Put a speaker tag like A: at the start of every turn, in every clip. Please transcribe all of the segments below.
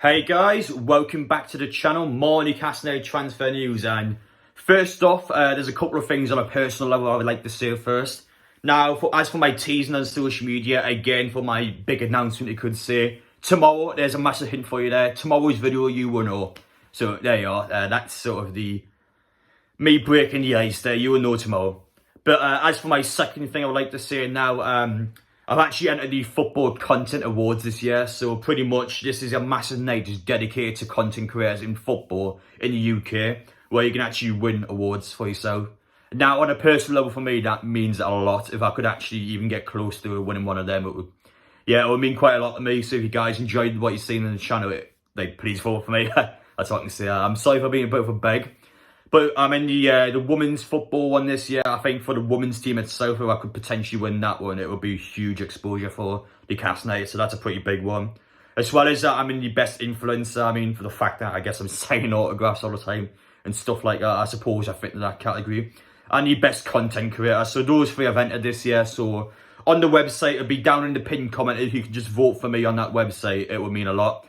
A: Hey guys, welcome back to the channel. More Newcastle transfer news, and first off, there's a couple of things on a personal level I would like to say first. Now, as for my teasing on social media, again, for my big announcement, you could say, tomorrow, there's a massive hint for you there. Tomorrow's video, you will know. So, there you are. That's sort of me breaking the ice there. You will know tomorrow. But as for my second thing I would like to say now, I've actually entered the Football Content Awards this year, so pretty much this is a massive night just dedicated to content creators in football in the UK, where you can actually win awards for yourself. Now, on a personal level for me, that means a lot. If I could actually even get close to winning one of them, it would mean quite a lot to me. So if you guys enjoyed what you've seen on the channel, please vote for me. That's what I can say. I'm sorry for being a bit of a beg. But I'm in the women's football one this year. I think for the women's team itself, if I could potentially win that one, it would be huge exposure for Newcastle United. So that's a pretty big one. As well as that, I'm in the best influencer. I mean, for the fact that I guess I'm signing autographs all the time and stuff like that. I suppose I fit in that category. And the best content creator. So those three I've entered this year. So on the website, it'll be down in the pinned comment. If you could just vote for me on that website, it would mean a lot.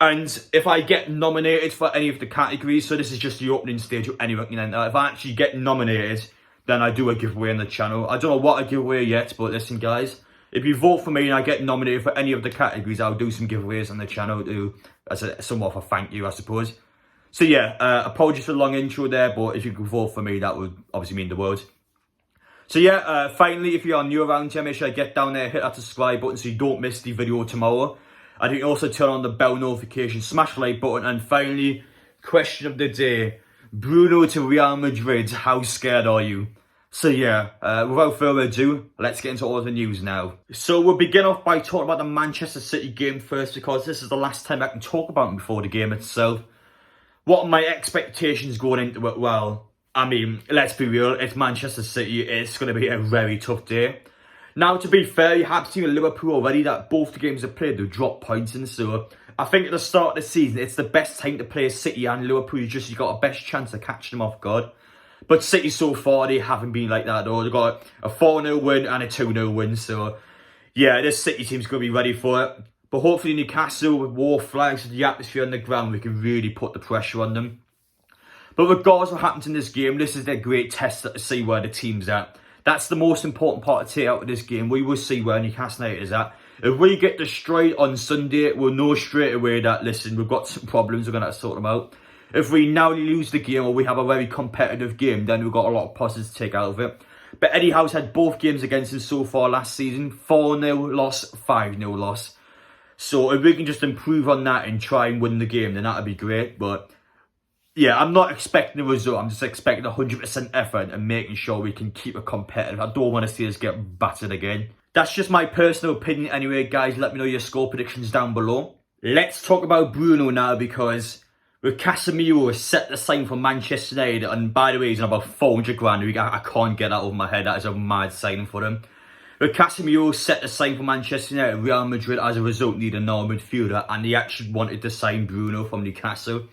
A: And if I get nominated for any of the categories, so this is just the opening stage of anyone can enter. If I actually get nominated, then I do a giveaway on the channel. I don't know what I give away yet, but listen guys, if you vote for me and I get nominated for any of the categories, I'll do some giveaways on the channel as somewhat of a thank you, I suppose. So yeah, apologies for the long intro there, but if you could vote for me, that would obviously mean the world. So yeah, finally, if you are new around here, make sure you get down there, hit that subscribe button so you don't miss the video tomorrow. And you can also turn on the bell notification, smash the like button, and finally, question of the day. Bruno to Real Madrid, how scared are you? So yeah, without further ado, let's get into all the news now. So we'll begin off by talking about the Manchester City game first, because this is the last time I can talk about it before the game itself. What are my expectations going into it? Well, I mean, let's be real, it's Manchester City, it's going to be a very tough day. Now, to be fair, you have seen Liverpool already that both the games they've played, they've dropped points in. So I think at the start of the season, it's the best time to play City and Liverpool. You've got a best chance of catching them off guard. But City so far, they haven't been like that though. They've got a 4-0 win and a 2-0 win. So yeah, this City team's going to be ready for it. But hopefully Newcastle, with war flags, the atmosphere on the ground, we can really put the pressure on them. But regardless of what happens in this game, this is their great test to see where the team's at. That's the most important part to take out of this game. We will see where Newcastle United is at. If we get destroyed on Sunday, we'll know straight away that, listen, we've got some problems, we're going to have to sort them out. If we narrowly lose the game or we have a very competitive game, then we've got a lot of positives to take out of it. But Eddie Howe's had both games against him so far last season. 4-0 loss, 5-0 loss. So if we can just improve on that and try and win the game, then that would be great. But yeah, I'm not expecting a result. I'm just expecting 100% effort and making sure we can keep it competitive. I don't want to see us get battered again. That's just my personal opinion anyway, guys. Let me know your score predictions down below. Let's talk about Bruno now, because with Casemiro set to sign for Manchester United, and by the way, he's on about 400 grand. I can't get that over my head. That is a mad signing for him. With Casemiro set to sign for Manchester United, Real Madrid as a result need a normal midfielder, and they actually wanted to sign Bruno from Newcastle.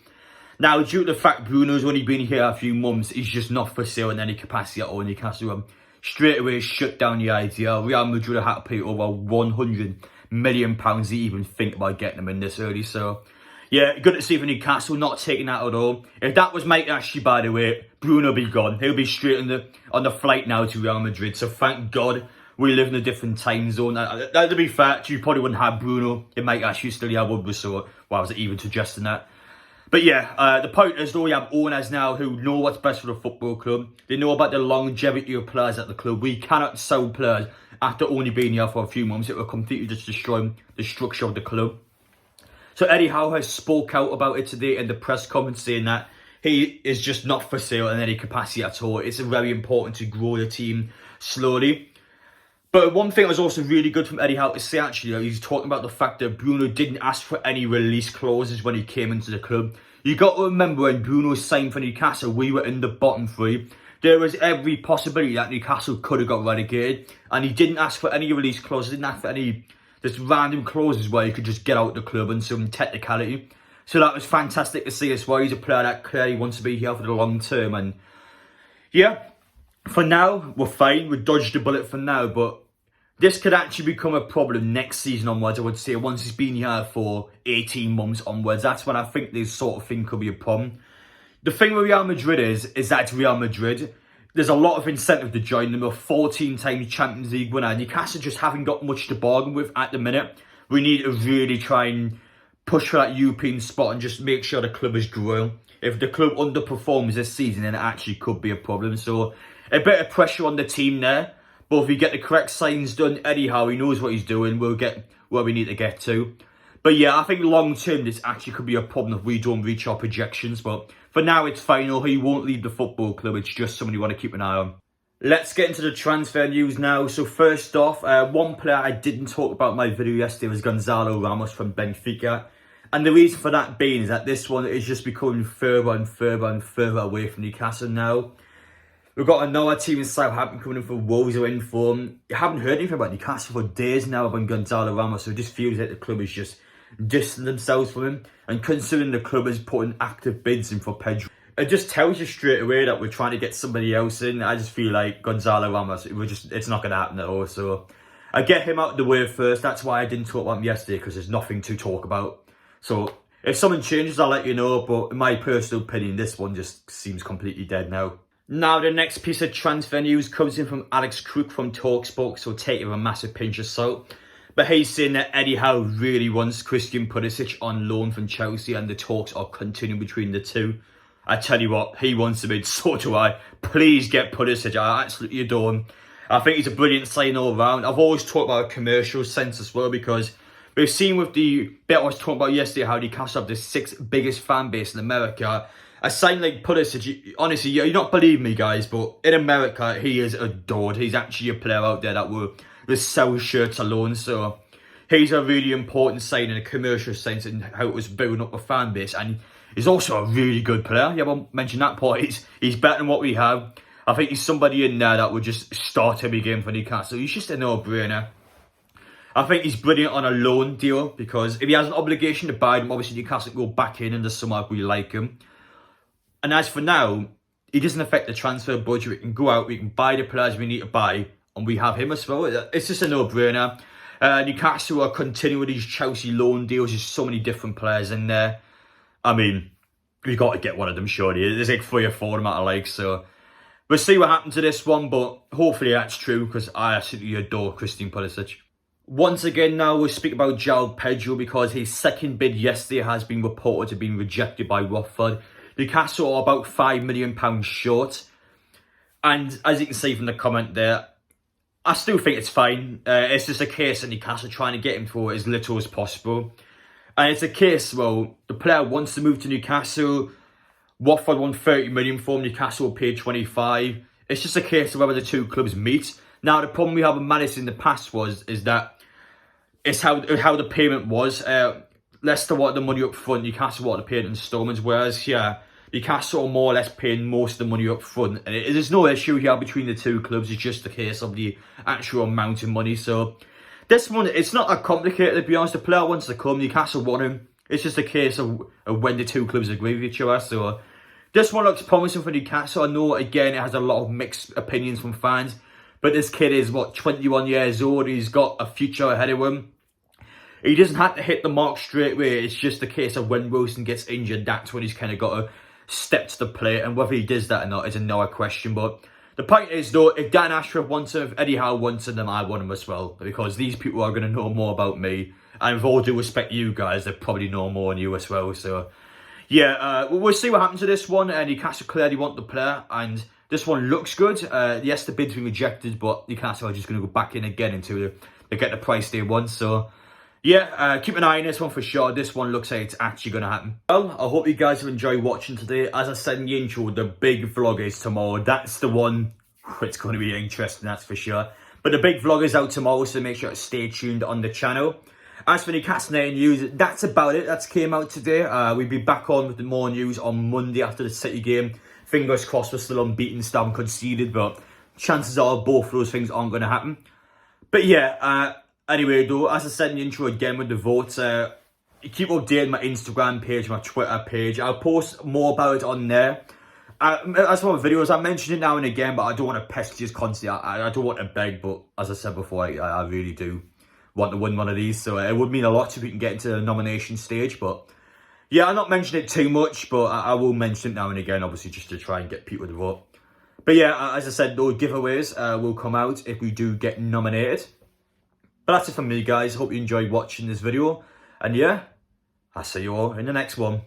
A: Now, due to the fact Bruno's only been here a few months, he's just not for sale in any capacity at all. Newcastle straight away shut down the idea. Real Madrid had to pay over £100 million to even think about getting him in this early. So, yeah, good to see for Newcastle not taking that at all. If that was Mike Ashley, by the way, Bruno will be gone. He'll be straight on the flight now to Real Madrid. So, thank God we live in a different time zone. To be fair, you probably wouldn't have Bruno if Mike Ashley still here, would we? So, why was it even suggesting that? But yeah, the point is though, we have owners now who know what's best for the football club. They know about the longevity of players at the club. We cannot sell players after only being here for a few months. It will completely just destroy the structure of the club. So Eddie Howe has spoke out about it today in the press conference, saying that he is just not for sale in any capacity at all. It's very important to grow the team slowly. But one thing that was also really good from Eddie Howe to say, actually, he's talking about the fact that Bruno didn't ask for any release clauses when he came into the club. You got to remember, when Bruno signed for Newcastle, we were in the bottom three. There was every possibility that Newcastle could have got relegated, and he didn't ask for any release clauses, didn't ask for any just random clauses where he could just get out of the club and some technicality. So that was fantastic to see as well. He's a player that clearly wants to be here for the long term, and yeah, for now, we're fine. We dodged the bullet for now, but This could actually become a problem next season onwards, I would say, once he's been here for 18 months onwards. That's when I think this sort of thing could be a problem. The thing with Real Madrid is that it's Real Madrid. There's a lot of incentive to join them. A 14 times Champions League winner. Newcastle just haven't got much to bargain with at the minute. We need to really try and push for that European spot and just make sure the club is growing. If the club underperforms this season, then it actually could be a problem. So a bit of pressure on the team there. But if we get the correct signs done, Eddie Howe, he knows what he's doing. We'll get where we need to get to. But yeah, I think long term, this actually could be a problem if we don't reach our projections. But for now, it's final. He won't leave the football club. It's just someone you want to keep an eye on. Let's get into the transfer news now. So first off, one player I didn't talk about in my video yesterday was Gonzalo Ramos from Benfica. And the reason for that being is that this one is just becoming further and further and further away from Newcastle now. We've got another team in Southampton coming in for Wolves who are in form. You haven't heard anything about Newcastle for days now about Gonzalo Ramos, so it just feels like the club is just distancing themselves from him. And considering the club is putting active bids in for Pedro, it just tells you straight away that we're trying to get somebody else in. I just feel like Gonzalo Ramos, it's not going to happen at all. So I get him out of the way first. That's why I didn't talk about him yesterday, because there's nothing to talk about. So if something changes, I'll let you know. But in my personal opinion, this one just seems completely dead now. Now, the next piece of transfer news comes in from Alex Crook from TalkSport, so take it with a massive pinch of salt. But he's saying that Eddie Howe really wants Christian Pulisic on loan from Chelsea, and the talks are continuing between the two. I tell you what, he wants him in, so do I. Please get Pulisic, I absolutely adore him. I think he's a brilliant sign all round. I've always talked about a commercial sense as well, because we've seen with the bit I was talking about yesterday how Newcastle have the 6th biggest fan base in America. A sign like Pulisic, honestly, you're not believing me, guys, but in America, he is adored. He's actually a player out there that will sell shirts alone. So he's a really important sign in a commercial sense in how it was building up a fan base. And he's also a really good player. Yeah, I won't mention that part. He's better than what we have. I think he's somebody in there that would just start every game for Newcastle. He's just a no-brainer. I think he's brilliant on a loan deal, because if he has an obligation to buy them, obviously Newcastle can go back in the summer if we like him. And as for now, he doesn't affect the transfer budget. We can go out, we can buy the players we need to buy, and we have him as well. It's just a no-brainer. Newcastle are continuing with these Chelsea loan deals. There's so many different players in there. I mean, we've got to get one of them, surely. There's like 3 or 4 of them I like, so we'll see what happens to this one, but hopefully that's true, because I absolutely adore Christian Pulisic. Once again now, we'll speak about João Pedro, because his second bid yesterday has been reported to have been rejected by Watford. Newcastle are about £5 million short. And as you can see from the comment there, I still think it's fine. It's just a case of Newcastle trying to get him for as little as possible. And it's a case, well, the player wants to move to Newcastle. Watford won 30 million for him. Newcastle will pay 25. It's just a case of whether the two clubs meet. Now, the problem we have with Madison in the past is that it's how the payment was. Leicester wanted the money up front, Newcastle wanted to pay it in installments, whereas here, Newcastle are more or less paying most of the money up front. And there's no issue here between the two clubs, it's just a case of the actual amount of money. So this one, it's not that complicated, to be honest. The player wants to come, Newcastle want him. It's just a case of when the two clubs agree with each other. So this one looks promising for Newcastle. I know, again, it has a lot of mixed opinions from fans. But this kid is, 21 years old. He's got a future ahead of him. He doesn't have to hit the mark straight away. It's just a case of when Wilson gets injured, that's when he's kind of got to step to the plate. And whether he does that or not is another question. But the point is, though, if Dan Ashworth wants him, if Eddie Howe wants him, then I want him as well. Because these people are going to know more about me. And with all due respect you guys, they probably know more than you as well. So, yeah, we'll see what happens to this one. And Newcastle clearly want the player. And this one looks good. Yes, the bid's been rejected, but Newcastle are just going to go back in again until they get the price they want. So, yeah, keep an eye on this one for sure. This one looks like it's actually going to happen. Well, I hope you guys have enjoyed watching today. As I said in the intro, the big vlog is tomorrow. That's the one. It's going to be interesting, that's for sure. But the big vlog is out tomorrow, so make sure to stay tuned on the channel. As for Newcastle news, that's about it. That came out today. We'll be back on with more news on Monday after the City game. Fingers crossed we're still unbeaten, still haven't conceded, but chances are both of those things aren't going to happen. But yeah, anyway, though, as I said in the intro again with the votes, keep updating my Instagram page, my Twitter page. I'll post more about it on there. As for my videos, I mention it now and again, but I don't want to pester you constantly. I don't want to beg, but as I said before, I really do want to win one of these. So it would mean a lot if we can get into the nomination stage. But yeah, I'm not mentioning it too much, but I will mention it now and again, obviously, just to try and get people to vote. But yeah, as I said, those giveaways will come out if we do get nominated. But that's it from me, guys. Hope you enjoyed watching this video. And yeah, I'll see you all in the next one.